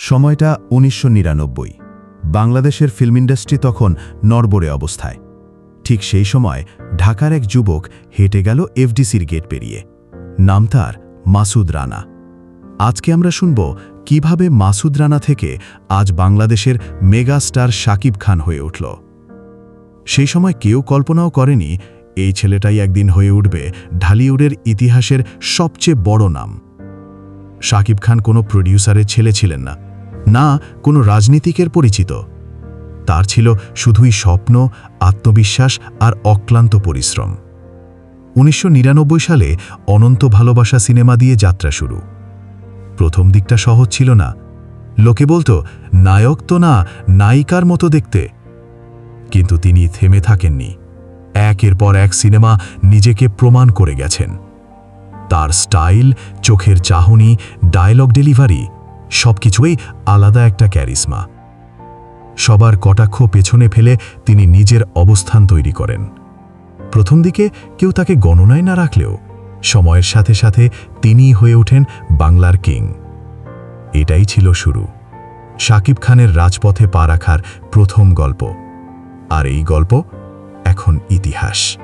সময়টা ১৯৯৯। বাংলাদেশের film industry তখন নড়বড়ে অবস্থায়। ঠিক সেই সময় ঢাকার এক যুবক হেঁটে গেল এফডিসির গেট পেরিয়ে। নাম তার মাসুদ রানা। আজকে আমরা শুনব কিভাবে মাসুদ রানা থেকে আজ বাংলাদেশের মেগা স্টার শাকিব খান হয়ে উঠল। সেই সময় কেউ কল্পনাও করেনি এই ছেলেটাই একদিন হয়ে উঠবে ঢালিউডের ইতিহাসের সবচেয়ে বড় নাম। শাকিব খান কোনো প্রডিউসারের ছেলে ছিলেন না, না কোনো রাজনীতিকের পরিচিত। তার ছিল শুধুই স্বপ্ন, আত্মবিশ্বাস আর অক্লান্ত পরিশ্রম। ১৯৯৯ সালে অনন্ত ভালোবাসা সিনেমা দিয়ে যাত্রা শুরু। প্রথম দিকটা সহজ ছিল না। লোকে বলতো নায়ক তো না, নায়িকার মতো দেখতে। কিন্তু তিনি থেমে থাকেননি। একের পর এক সিনেমা নিজেকে প্রমাণ করে গেছেন। তার স্টাইল, চোখের চাহনি, ডায়লগ ডেলিভারি সবকিছুই আলাদা একটা ক্যারিসমা। সবার কটাক্ষ পেছনে ফেলে তিনি নিজের অবস্থান তৈরি করেন। প্রথম দিকে কেউ তাকে গণনায় না রাখলেও সময়ের সাথে সাথে তিনিই হয়ে ওঠেন বাংলার কিং। এটাই ছিল শুরু, শাকিব খানের রাজপথে পা রাখার প্রথম গল্প। আর এই গল্প এখন ইতিহাস।